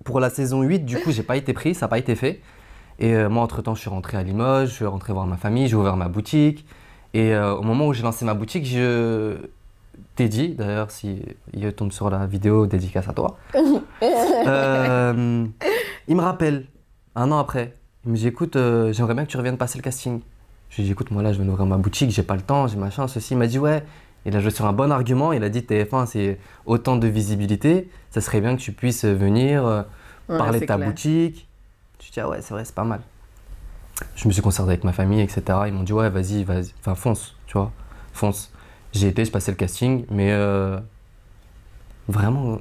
pour la saison 8, du coup, j'ai pas été pris, ça n'a pas été fait. Et moi, entre-temps, je suis rentré à Limoges, je suis rentré voir ma famille, j'ai ouvert ma boutique. Et au moment où j'ai lancé ma boutique, je t'ai dit, d'ailleurs, si il tombe sur la vidéo, dédicace à toi. Il me rappelle, un an après, il me dit, écoute, j'aimerais bien que tu reviennes passer le casting. Je lui ai dit, écoute, moi là, je viens d'ouvrir ma boutique, j'ai pas le temps, j'ai machin, ceci. Il m'a dit, ouais. Il a joué sur un bon argument, il a dit, TF1, c'est autant de visibilité, ça serait bien que tu puisses venir parler de ta boutique. Je dis, ah ouais, c'est vrai, c'est pas mal. Je me suis concerté avec ma famille, etc. Ils m'ont dit, ouais, vas-y, enfin, fonce, tu vois, fonce. J'ai été, je passais le casting, mais vraiment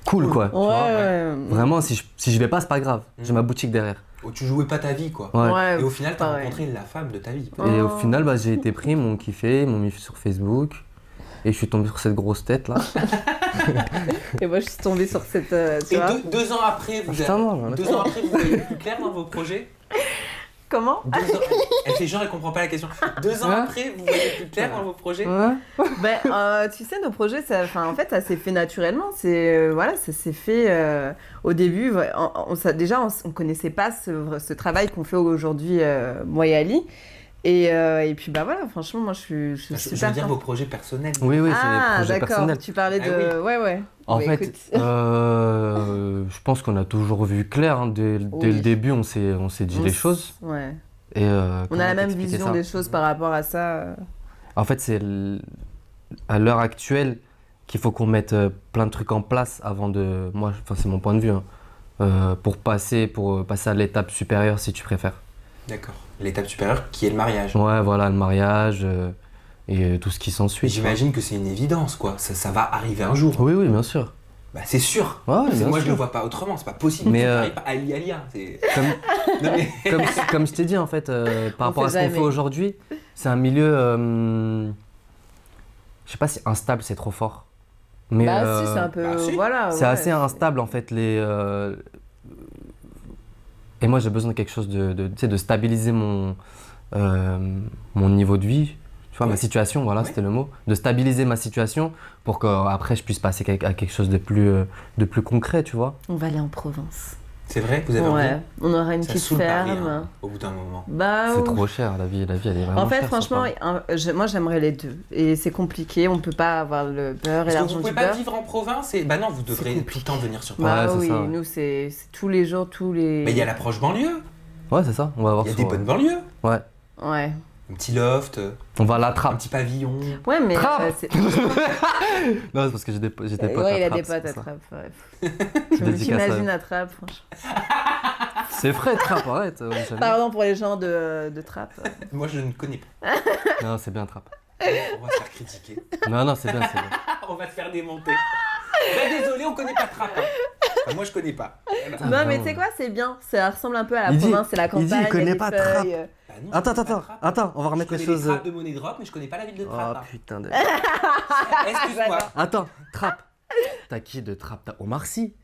cool, quoi. Ouais, tu vois, ouais. Vraiment, si je vais pas, c'est pas grave. J'ai ma boutique derrière. Oh, tu jouais pas ta vie, quoi. Ouais. Et au final, t'as rencontré la femme de ta vie. Et au final, j'ai été pris, ils m'ont kiffé, ils m'ont mis sur Facebook. Et je suis tombé sur cette grosse tête là. Et moi je suis tombée sur cette. Et deux ans après, vous voyez plus clair dans vos projets? Comment? Elle fait genre, elle comprend pas la question. 2 ans après, vous voyez plus clair dans vos projets? Tu sais, nos projets, en fait, ça s'est fait naturellement. Ça s'est fait au début. On connaissait pas ce travail qu'on fait aujourd'hui, moi et Ali. Et puis voilà, franchement, moi je suis super. Je veux dire vos projets personnels. Oui, c'est des projets personnels. Tu parlais de. Oui. Ouais. En fait, je pense qu'on a toujours vu clair. Dès le début, on s'est dit les choses. Ouais. Et, on a la même vision des choses par rapport à ça. En fait, c'est à l'heure actuelle qu'il faut qu'on mette plein de trucs en place avant de. Moi, c'est mon point de vue. Pour passer à l'étape supérieure, si tu préfères. D'accord. L'étape supérieure qui est le mariage. Ouais, voilà, le mariage et tout ce qui s'ensuit. J'imagine que c'est une évidence, quoi. Ça va arriver un jour. Oui, bien sûr. Bah, c'est sûr. Ouais, moi, je le vois pas autrement. C'est pas possible. Mais pas Alia. Comme je t'ai dit, en fait, par rapport à ce qu'on fait aujourd'hui, c'est un milieu. Je sais pas si instable, c'est trop fort. Mais, si, c'est un peu. Voilà. C'est assez instable, en fait. Et moi, j'ai besoin de quelque chose de stabiliser mon niveau de vie, tu vois, ma situation, voilà, c'était le mot. De stabiliser ma situation pour qu'après, je puisse passer à quelque chose de plus concret, tu vois. On va aller en Provence. C'est vrai? Vous avez envie? On aura une petite ferme. Paris, hein, au bout d'un moment. C'est trop cher, la vie, elle est vraiment chère. En fait, franchement, moi, j'aimerais les deux. Et c'est compliqué, on peut pas avoir le beurre et l'argent du beurre. Vous pouvez pas vivre en province et... Bah non, vous devrez tout le temps venir sur Paris. Ouais, c'est ça. Nous, c'est tous les jours, Mais il y a l'approche banlieu. Ouais, c'est ça, on va avoir Il y a des bonnes banlieues. Ouais. Un petit loft. On va à la Trappe. Un petit pavillon. Ouais, mais. Non, c'est parce que j'ai des potes à Trappe. Ouais, il a des potes à Trappe. Tu t'imagines à Trappe, franchement. C'est vrai, Trappe, arrête. Pardon pour les gens de Trappe. Moi, je ne connais pas. Non, c'est bien Trappe. On va se faire critiquer. Non, c'est bien. On va se faire démonter. Désolé, on connaît pas Trappe. Enfin, moi, je connais pas. Non, mais tu sais quoi, c'est bien. Ça ressemble un peu à la province, c'est la campagne. Il connaît pas Trappe. Non, attends, on va remettre les choses. Je connais les Trappes de Monnaie Drop, mais je connais pas la ville de Trappe. Oh putain de. Excuse-moi. Attends, Trappe. T'as qui de Trappe? T'as Omar Sy.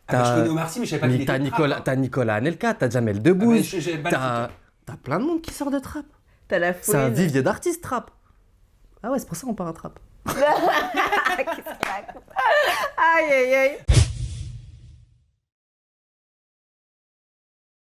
Je connais Omar Sy, mais je savais pas qu'il était de Trappe. T'as Nicolas Anelka, t'as Jamel Debbouze. T'as plein de monde qui sort de Trappe. T'as la fouine. C'est un vivier d'artistes, Trappe. Ah ouais, c'est pour ça qu'on part à Trappe. Qu'est-ce qu'il raconte? Aïe.